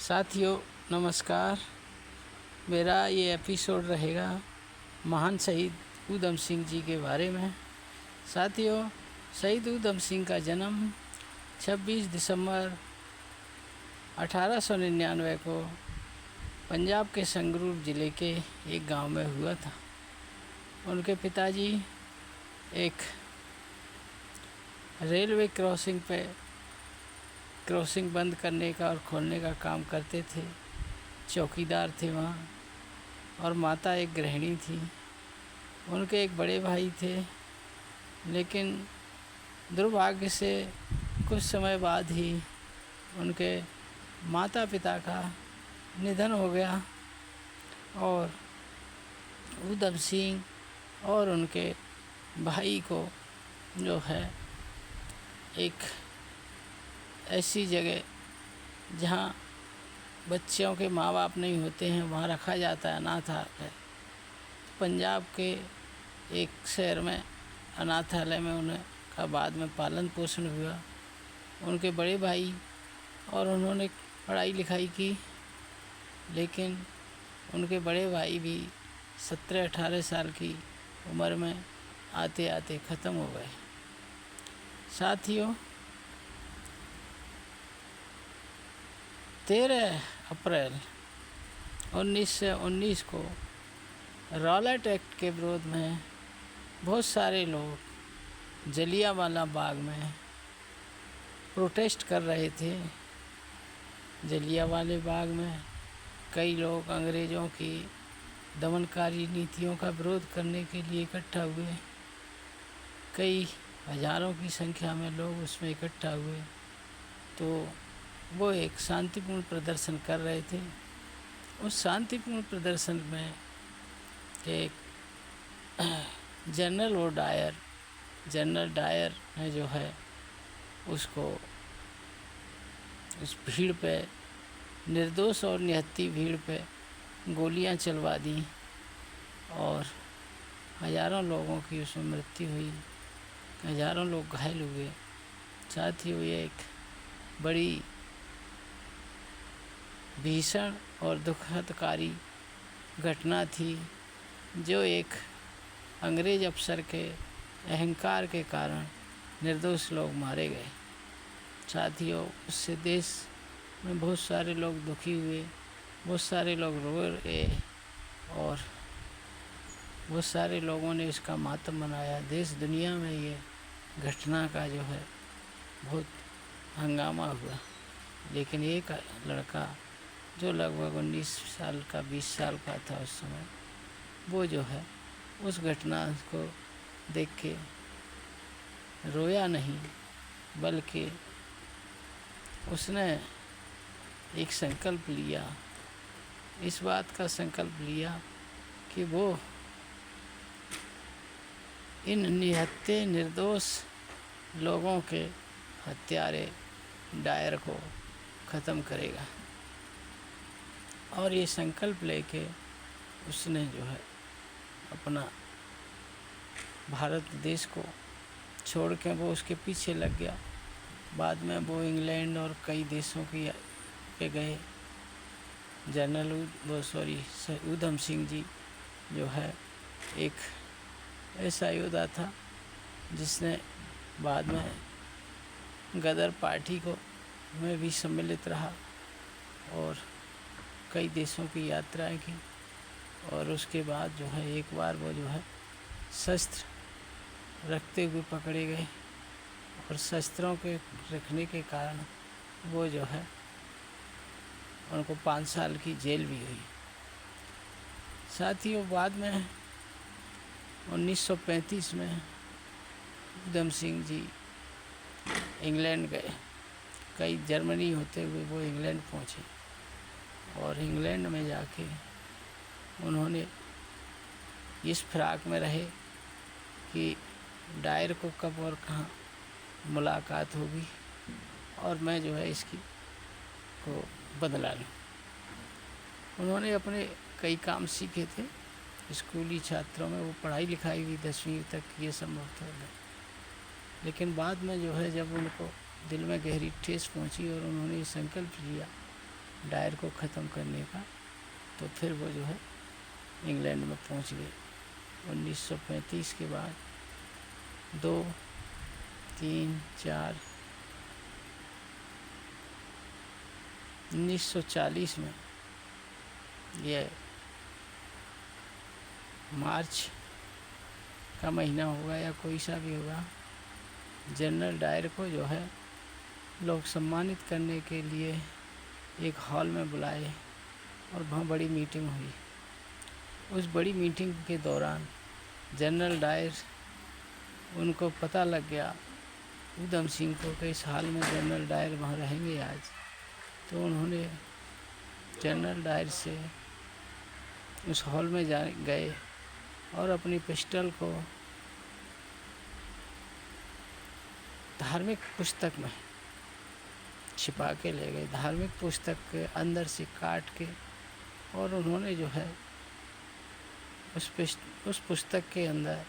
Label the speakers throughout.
Speaker 1: साथियों नमस्कार। मेरा ये एपिसोड रहेगा महान शहीद ऊधम सिंह जी के बारे में। साथियों, शहीद ऊधम सिंह का जन्म 26 दिसंबर 1899 को पंजाब के संगरूर ज़िले के एक गांव में हुआ था। उनके पिताजी एक रेलवे क्रॉसिंग बंद करने का और खोलने का काम करते थे, चौकीदार थे वहाँ, और माता एक गृहिणी थी। उनके एक बड़े भाई थे, लेकिन दुर्भाग्य से कुछ समय बाद ही उनके माता पिता का निधन हो गया और ऊधम सिंह और उनके भाई को जो है एक ऐसी जगह जहाँ बच्चों के माँ बाप नहीं होते हैं वहाँ रखा जाता है, अनाथालय। पंजाब के एक शहर में अनाथालय में उन्हें का बाद में पालन पोषण हुआ। उनके बड़े भाई और उन्होंने पढ़ाई लिखाई की, लेकिन उनके बड़े भाई भी 17-18 साल की उम्र में आते आते ख़त्म हो गए। साथियों, 13 अप्रैल 1919 को रॉलेट एक्ट के विरोध में बहुत सारे लोग जलियांवाला बाग में प्रोटेस्ट कर रहे थे। जलियांवाला बाग में कई लोग अंग्रेज़ों की दमनकारी नीतियों का विरोध करने के लिए इकट्ठा हुए। कई हज़ारों की संख्या में लोग उसमें इकट्ठा हुए, तो वो एक शांतिपूर्ण प्रदर्शन कर रहे थे। उस शांतिपूर्ण प्रदर्शन में एक जनरल डायर ने जो है उसको उस भीड़ पे, निर्दोष और निहत्थी भीड़ पे गोलियां चलवा दी और हज़ारों लोगों की उसमें मृत्यु हुई, हज़ारों लोग घायल हुए। साथ ही ये एक बड़ी भीषण और दुखदकारी घटना थी, जो एक अंग्रेज़ अफसर के अहंकार के कारण निर्दोष लोग मारे गए। साथियों, उससे देश में बहुत सारे लोग दुखी हुए, बहुत सारे लोग रो रहे और बहुत सारे लोगों ने इसका मातम मनाया। देश दुनिया में ये घटना का जो है बहुत हंगामा हुआ। लेकिन एक लड़का जो लगभग 19 साल का 20 साल का था उस समय, वो जो है उस घटना को देख के रोया नहीं, बल्कि उसने एक संकल्प लिया, इस बात का संकल्प लिया कि वो इन निहत्थे निर्दोष लोगों के हत्यारे डायर को ख़त्म करेगा। और ये संकल्प लेके उसने जो है अपना भारत देश को छोड़ के वो उसके पीछे लग गया। बाद में वो इंग्लैंड और कई देशों की पे गए। ऊधम सिंह जी जो है एक ऐसा योद्धा था जिसने बाद में गदर पार्टी को में भी सम्मिलित रहा और कई देशों की यात्राएं की। और उसके बाद जो है एक बार वो जो है शस्त्र रखते हुए पकड़े गए और शस्त्रों के रखने के कारण वो जो है उनको 5 साल की जेल भी हुई। साथियों, बाद में 1935 में ऊधम सिंह जी इंग्लैंड गए। कई जर्मनी होते हुए वो इंग्लैंड पहुँचे और इंग्लैंड में जाके उन्होंने इस फिराक में रहे कि डायर को कब और कहाँ मुलाकात होगी और मैं जो है इसकी को बदला लूँ। उन्होंने अपने कई काम सीखे थे स्कूली छात्रों में, वो पढ़ाई लिखाई भी 10वीं तक ये संभव था। लेकिन बाद में जो है जब उनको दिल में गहरी ठेस पहुंची और उन्होंने ये संकल्प लिया डायर को ख़त्म करने का, तो फिर वो जो है इंग्लैंड में पहुंच गए। 1935 के बाद 2, 3, 4, 1940 में ये मार्च का महीना होगा या कोई सा भी होगा, जनरल डायर को जो है लोग सम्मानित करने के लिए एक हॉल में बुलाए और वहाँ बड़ी मीटिंग हुई। उस बड़ी मीटिंग के दौरान जनरल डायर, उनको पता लग गया ऊधम सिंह को कि इस हाल में जनरल डायर वहाँ रहेंगे आज, तो उन्होंने जनरल डायर से उस हॉल में गए और अपनी पिस्टल को धार्मिक पुस्तक में छिपा के ले गए, धार्मिक पुस्तक के अंदर से काट के, और उन्होंने जो है उस पुस्तक के अंदर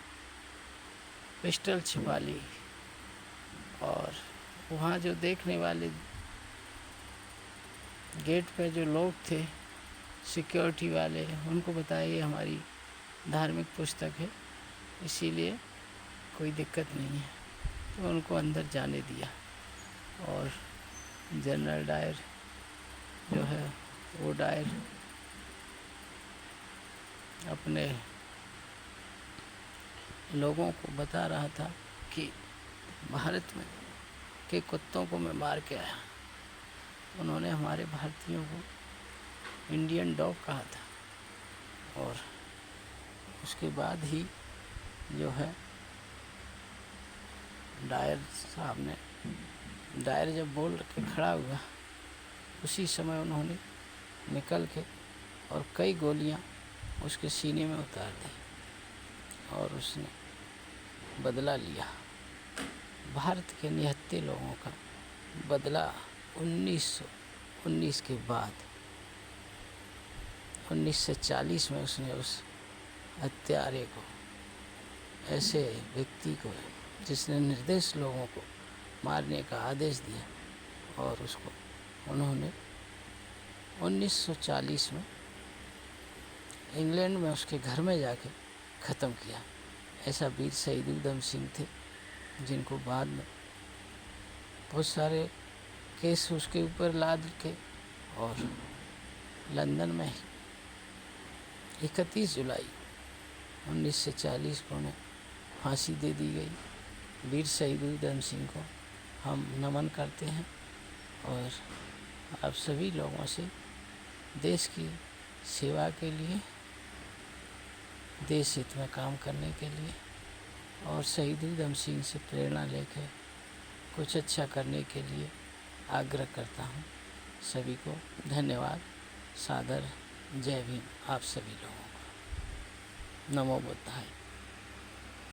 Speaker 1: पिस्टल छिपा ली। और वहाँ जो देखने वाले गेट पे जो लोग थे, सिक्योरिटी वाले, उनको बताया ये हमारी धार्मिक पुस्तक है, इसीलिए कोई दिक्कत नहीं है, तो उनको अंदर जाने दिया। और जनरल डायर जो है वो डायर अपने लोगों को बता रहा था कि भारत में के कुत्तों को मैं मार के आया। उन्होंने हमारे भारतीयों को इंडियन डॉग कहा था। और उसके बाद ही जो है डायर साहब ने, डायर जब बोल के खड़ा हुआ, उसी समय उन्होंने निकल के और कई गोलियां उसके सीने में उतार दी और उसने बदला लिया। भारत के निहत्थे लोगों का बदला 1919 के बाद 1940 में उसने उस हत्यारे को, ऐसे व्यक्ति को जिसने निर्दोष लोगों को मारने का आदेश दिया, और उसको उन्होंने 1940 में इंग्लैंड में उसके घर में जाके ख़त्म किया। ऐसा वीर शहीद ऊधम सिंह थे, जिनको बाद में बहुत सारे केस उसके ऊपर लाद के, और लंदन में 31 जुलाई 1940 को उन्हें फांसी दे दी गई। वीर शहीद ऊधम सिंह को हम नमन करते हैं, और आप सभी लोगों से देश की सेवा के लिए, देश हित में काम करने के लिए और शहीद ऊधम सिंह से प्रेरणा लेकर कुछ अच्छा करने के लिए आग्रह करता हूँ। सभी को धन्यवाद, सादर जय भीम आप सभी लोगों को। नमो बुद्धाय।